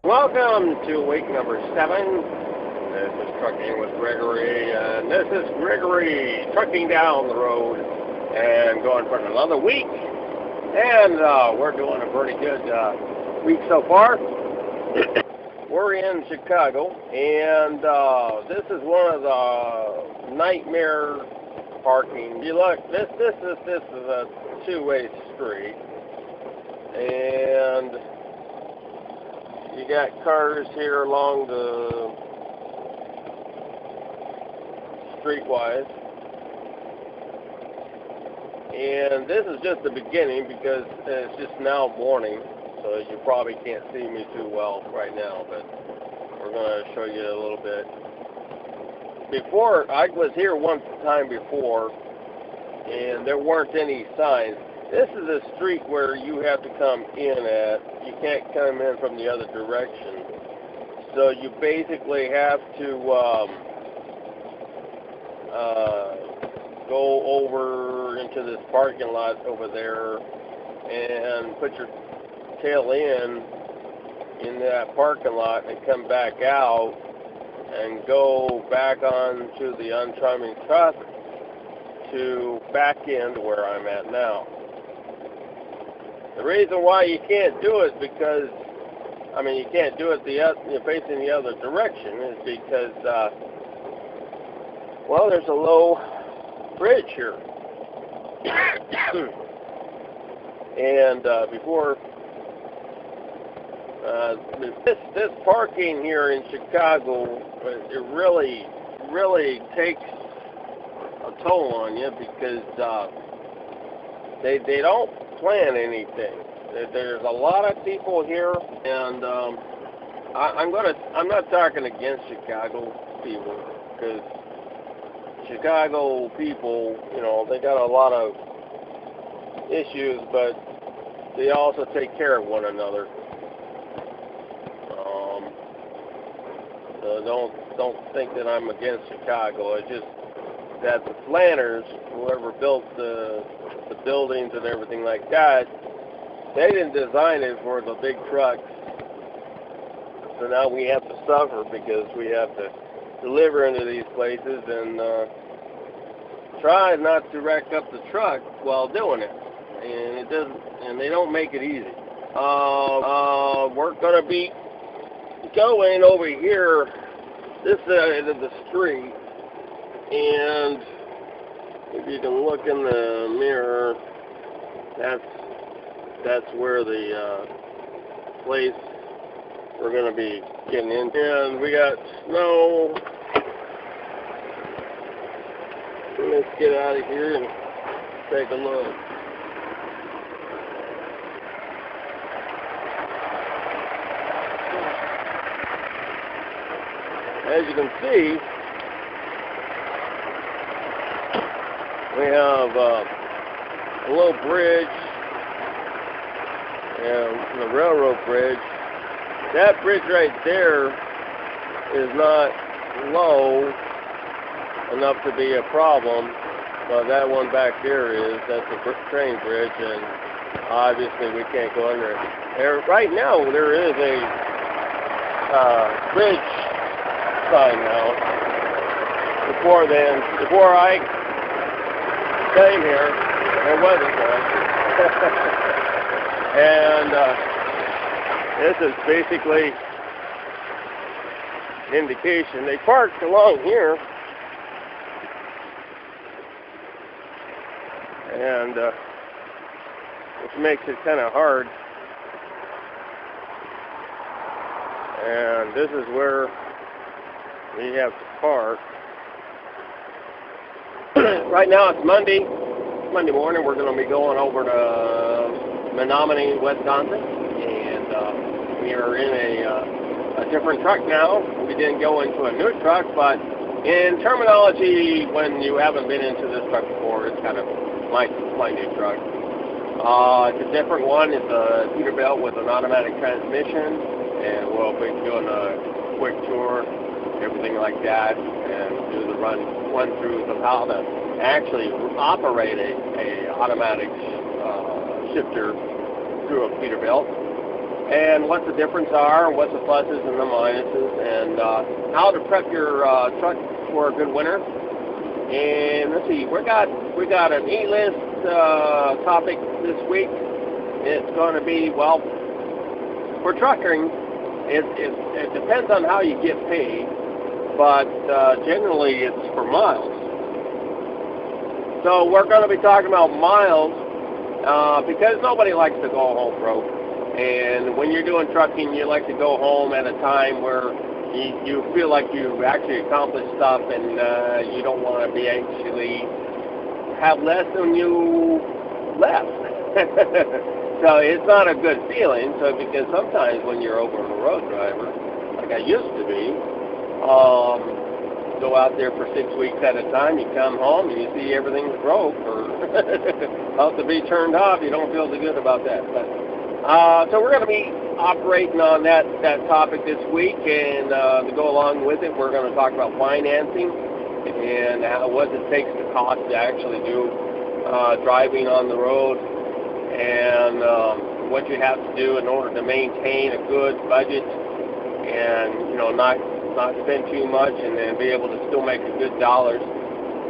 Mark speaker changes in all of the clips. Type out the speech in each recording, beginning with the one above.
Speaker 1: Welcome to week number 7. This is Trucking with Gregory, and this is Gregory trucking down the road and going for another week. And we're doing a pretty good week so far. We're in Chicago, and this is one of the nightmare parking. You look, this is a two-way street, and you got cars here along the streetwise, and this is just the beginning because it's just now morning, so you probably can't see me too well right now, but we're going to show you a little bit. Before, I was here one time before, and there weren't any signs. This is a street where you have to come in at. You can't come in from the other direction. So you basically have to go over into this parking lot over there and put your tail in that parking lot and come back out and go back onto the oncoming traffic to back into where I'm at now. The reason why you can't do it because, you can't do it facing the other direction is because, there's a low bridge here. And before, this parking here in Chicago, it really takes a toll on you because they don't plan anything. There's a lot of people here, and I'm not talking against Chicago people, because Chicago people, they got a lot of issues, but they also take care of one another. So don't think that I'm against Chicago. It's just that the planners, whoever built the buildings and everything like that, they didn't design it for the big trucks. So now we have to suffer because we have to deliver into these places and try not to rack up the truck while doing it. And they don't make it easy. We're going to be going over here, this side of the street, and if you can look in the mirror, that's where the place we're going to be getting into. And we got snow. Let's get out of here and take a look. As you can see, we have a little bridge, and the railroad bridge. That bridge right there is not low enough to be a problem, but that one back there is. That's a train bridge, and obviously we can't go under it. Right now there is a bridge sign now. Before I came here, there wasn't one. And this is basically an indication. They parked along here, and which makes it kind of hard. And this is where we have to park. Right now it's Monday morning. We're going to be going over to Menominee, Wisconsin, and we are in a different truck now. We didn't go into a new truck, but in terminology, when you haven't been into this truck before, it's kind of my new truck. It's a different one. It's a Peterbilt with an automatic transmission, and we'll be doing a quick tour, everything like that, and do the run throughs of how to actually operate a automatic shifter through a Peterbilt. And and what the difference are, and what the pluses and the minuses, and how to prep your truck for a good winter. And let's see, we got an E-list topic this week. It's going to be, well, for trucking, it depends on how you get paid, but generally it's for miles. So we're going to be talking about miles because nobody likes to go home broke. And when you're doing trucking, you like to go home at a time where you feel like you've actually accomplished stuff, and you don't want to be actually have less than you left. So it's not a good feeling. So because sometimes when you're over a road driver, like I used to be, go out there for 6 weeks at a time, you come home and you see everything's broke or about to be turned off, you don't feel so good about that. But so we're going to be operating on that topic this week, and to go along with it, we're going to talk about financing and what it takes to cost to actually do driving on the road, and what you have to do in order to maintain a good budget, and not spend too much, and then be able to still make a good dollars.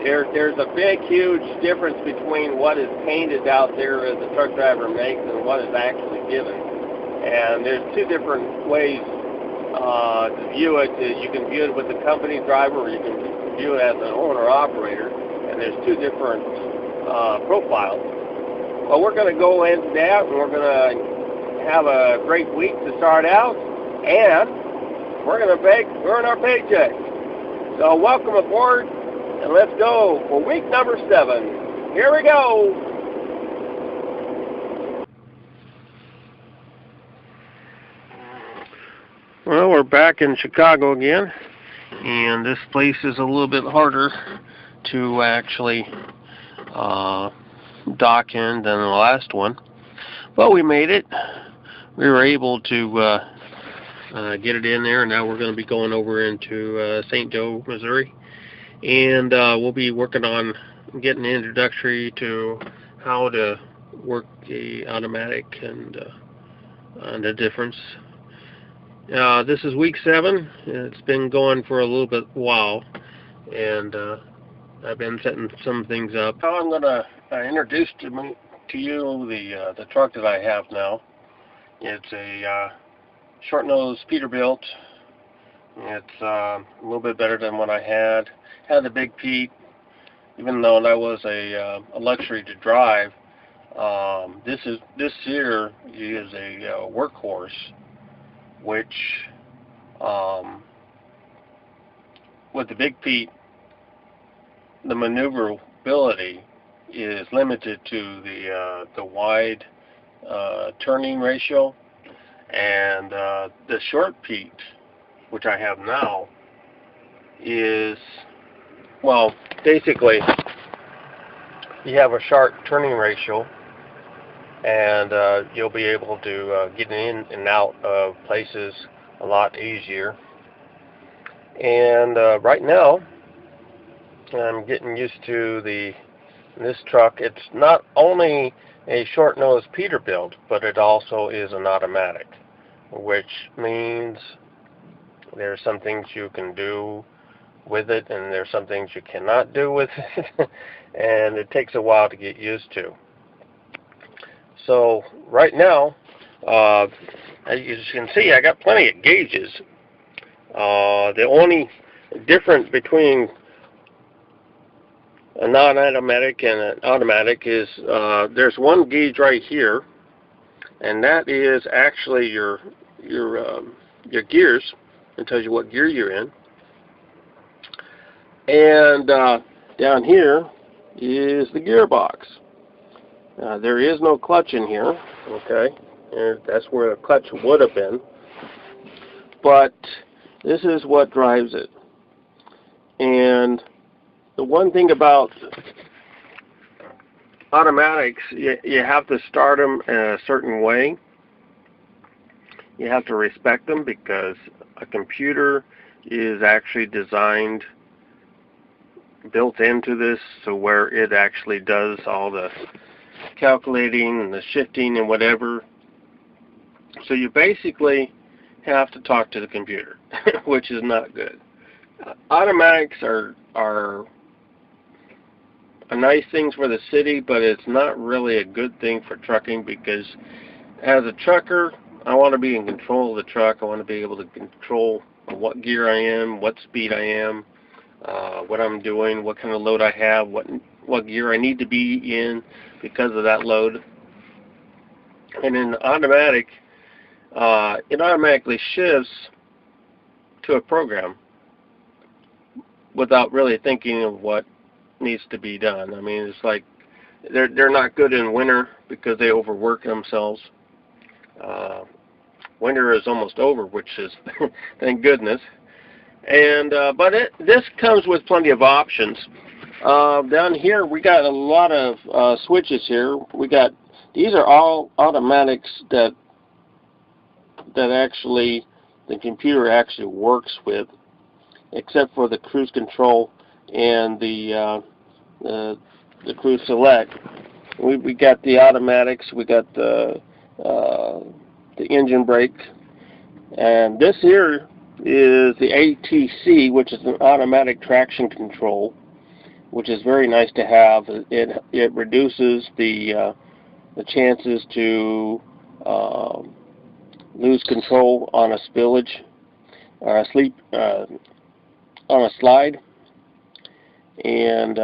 Speaker 1: There's a big, huge difference between what is painted out there as a truck driver makes and what is actually given. And there's two different ways to view it. You can view it with the company driver, or you can view it as an owner-operator. And there's two different profiles. Well, we're going to go into that, and we're going to have a great week to start out. And we're going to earn our paycheck. So welcome aboard. And let's go for week number 7. Here we go. Well, we're back in Chicago again, and this place is a little bit harder to actually dock in than the last one. But we made it. We were able to get it in there, and now we're going to be going over into St. Joe, Missouri. And we'll be working on getting introductory to how to work the automatic and the difference. This is week 7. It's been going for a little bit while, and I've been setting some things up. So I'm going to introduce to you the truck that I have now. It's a short-nose Peterbilt. It's a little bit better than what I had. Had a big Pete, even though that was a luxury to drive. This here is a workhorse, which with the big Pete, the maneuverability is limited to the wide turning ratio, and the short Pete, which I have now, is, well, basically you have a sharp turning ratio, and you'll be able to get in and out of places a lot easier. And right now I'm getting used to this truck. It's not only a short-nosed Peterbilt, but it also is an automatic, which means there's some things you can do with it, and there's some things you cannot do with it, and it takes a while to get used to. So right now, as you can see, I got plenty of gauges. The only difference between a non-automatic and an automatic is there's one gauge right here, and that is actually your gears. It tells you what gear you're in. And down here is the gearbox. There is no clutch in here, okay? And that's where the clutch would have been. But this is what drives it. And the one thing about automatics, you have to start them in a certain way. You have to respect them, because a computer is actually designed, built into this, so where it actually does all the calculating and the shifting and whatever. So you basically have to talk to the computer, which is not good. Automatics are a nice things for the city, but it's not really a good thing for trucking, because as a trucker, I want to be in control of the truck. I want to be able to control what gear I am, what speed I am, what I'm doing, what kind of load I have, what gear I need to be in because of that load. And in automatic, it automatically shifts to a program without really thinking of what needs to be done. I mean, it's like they're not good in winter because they overwork themselves. Winter is almost over, which is thank goodness. And but this comes with plenty of options. Down here we got a lot of switches here. These are all automatics that actually the computer actually works with, except for the cruise control and the cruise select. We got the automatics. We got the engine brake, and this here is the ATC, which is an automatic traction control, which is very nice to have. It reduces the chances to lose control on a spillage or on a slide. And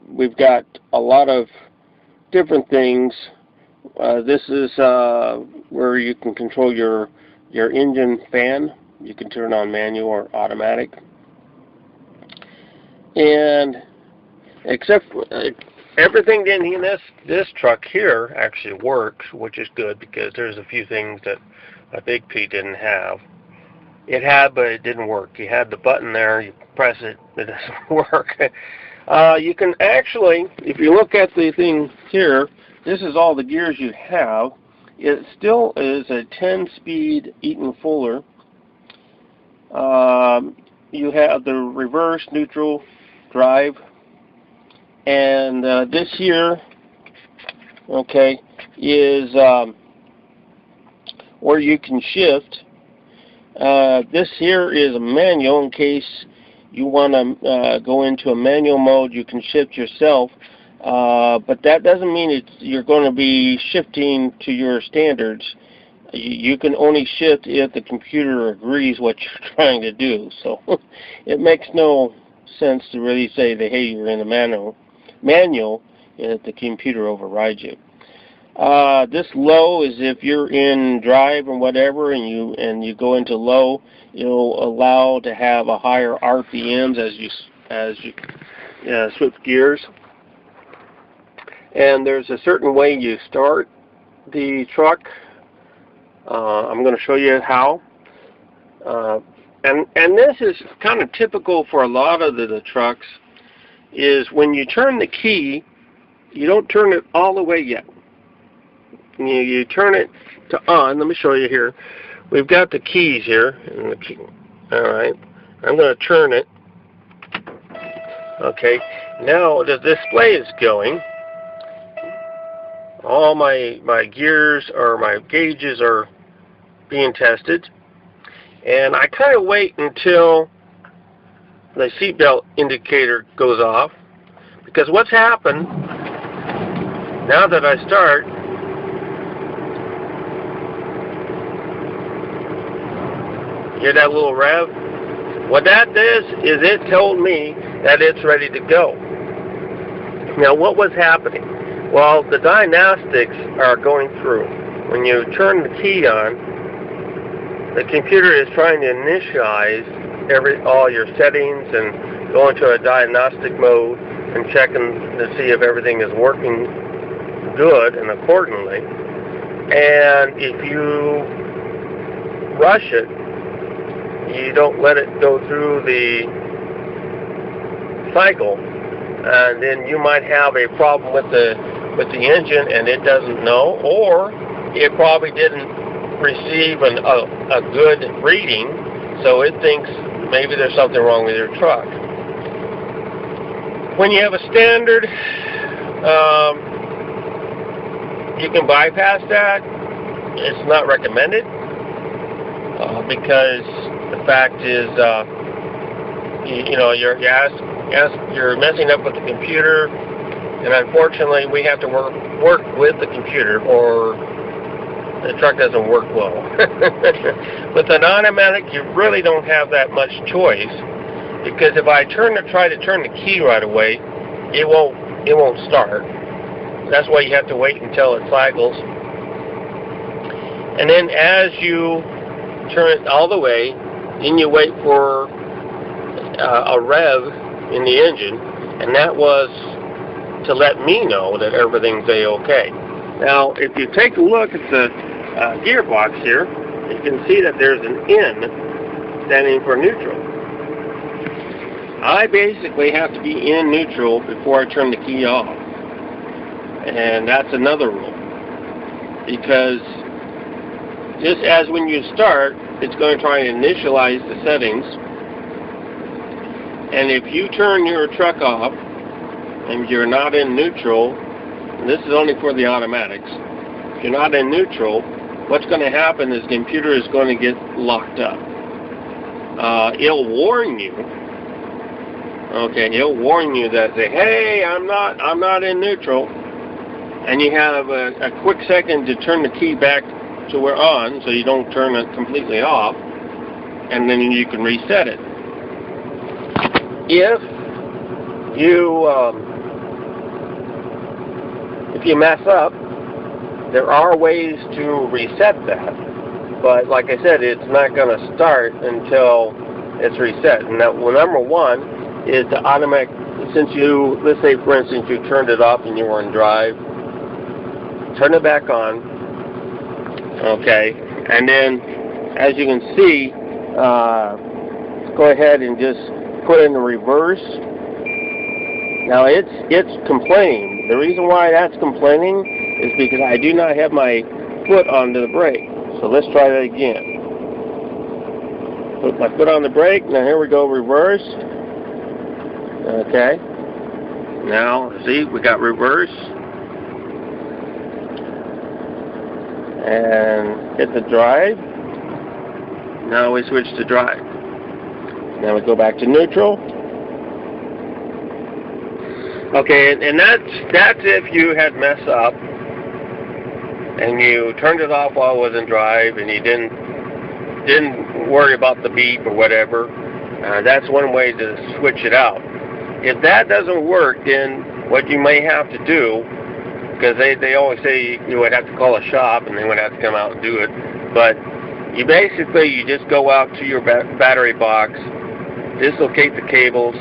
Speaker 1: we've got a lot of different things. This is where you can control your engine fan. You can turn on manual or automatic. And except for, everything in this truck here actually works, which is good, because there's a few things that a Big P didn't have. It had, but it didn't work. You had the button there, you press it, it doesn't work. You can actually, if you look at the thing here, this is all the gears you have. It still is a 10-speed Eaton Fuller. You have the reverse, neutral, drive, and this here, okay, is where you can shift. This here is a manual. In case you want to go into a manual mode, you can shift yourself, but that doesn't mean you're going to be shifting to your standards. You can only shift if the computer agrees what you're trying to do. So it makes no sense to really say that, hey, you're in a manual if the computer overrides you. This low is if you're in drive or whatever, and you go into low, it'll allow to have a higher RPMs as you switch gears. And there's a certain way you start the truck. I'm going to show you how. And this is kind of typical for a lot of the trucks, is when you turn the key, you don't turn it all the way yet. You turn it to on. Let me show you here. We've got the keys here. And the key. All right. I'm going to turn it. Okay. Now the display is going. All my gears or my gauges are being tested. And I kind of wait until the seatbelt indicator goes off, because what's happened, now that I start, hear that little rev? What that does is it told me that it's ready to go. Now what was happening? Well, the diagnostics are going through. When you turn the key on, the computer is trying to initialize all your settings and go into a diagnostic mode and checking to see if everything is working good and accordingly. And if you rush it, you don't let it go through the cycle, and then you might have a problem with the engine and it doesn't know, or it probably didn't receive a good reading, so it thinks maybe there's something wrong with your truck. When you have a standard, you can bypass that. it's not recommended because the fact is, you're messing up with the computer, and unfortunately, we have to work with the computer, or the truck doesn't work well. With an automatic, you really don't have that much choice, because if I try to turn the key right away, it won't start. That's why you have to wait until it cycles. And then as you turn it all the way, then you wait for a rev in the engine, and that was to let me know that everything's A-okay. Now, if you take a look at the gearbox here, you can see that there's an N standing for neutral. I basically have to be in neutral before I turn the key off. And that's another rule. Because just as when you start, it's going to try and initialize the settings. And if you turn your truck off and you're not in neutral, and this is only for the automatics, if you're not in neutral, what's going to happen is the computer is going to get locked up. It'll warn you. Okay, it'll warn you that say, hey, I'm not in neutral, and you have a quick second to turn the key back to where on, so you don't turn it completely off, and then you can reset it. If you mess up, there are ways to reset that, but like I said, it's not going to start until it's reset. And that, well, number one is the automatic. Since let's say for instance you turned it off and you were in drive, turn it back on, okay, and then as you can see, go ahead and just put in the reverse. Now it's complaining. The reason why that's complaining is because I do not have my foot onto the brake. So let's try that again. Put my foot on the brake. Now here we go, reverse. Okay. Now see, we got reverse. And hit the drive. Now we switch to drive. Now we go back to neutral. Okay, and that's if you had messed up and you turned it off while it was in drive and you didn't worry about the beep or whatever. That's one way to switch it out. If that doesn't work, then what you may have to do, because they always say you would have to call a shop and they would have to come out and do it, but you just go out to your battery box, dislocate the cables,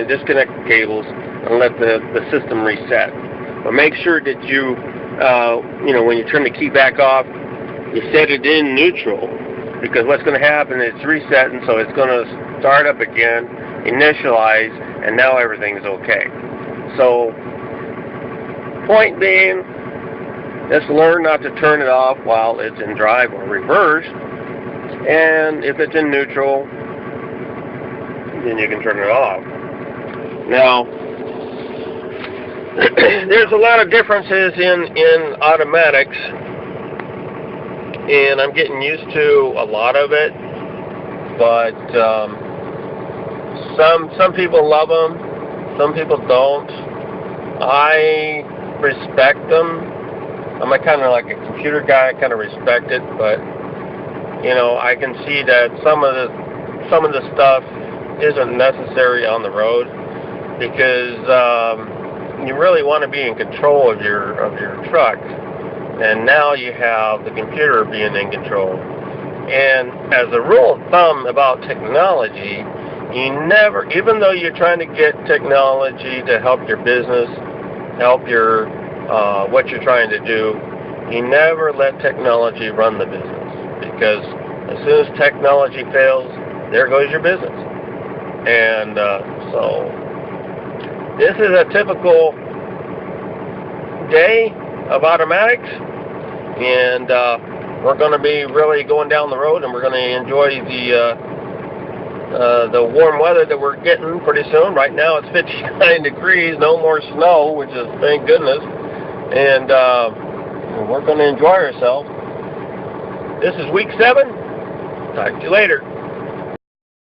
Speaker 1: disconnect the cables, and let the system reset. But make sure that you, when you turn the key back off, you set it in neutral, because what's going to happen is it's resetting, so it's going to start up again, initialize, and now everything's okay. So, point being, just learn not to turn it off while it's in drive or reverse, and if it's in neutral, then you can turn it off. Now, there's a lot of differences in automatics, and I'm getting used to a lot of it, but some people love them, some people don't. I respect them. I'm kind of like a computer guy. I kind of respect it, but I can see that some of the stuff isn't necessary on the road, because you really want to be in control of your truck, and now you have the computer being in control. And as a rule of thumb about technology, you never, even though you're trying to get technology to help your business, help your what you're trying to do, you never let technology run the business, because as soon as technology fails, there goes your business. And so this is a typical day of automatics, and we're going to be really going down the road, and we're going to enjoy the warm weather that we're getting pretty soon. Right now it's 59 degrees, no more snow, which is thank goodness. And we're going to enjoy ourselves. This is week 7. Talk to you later.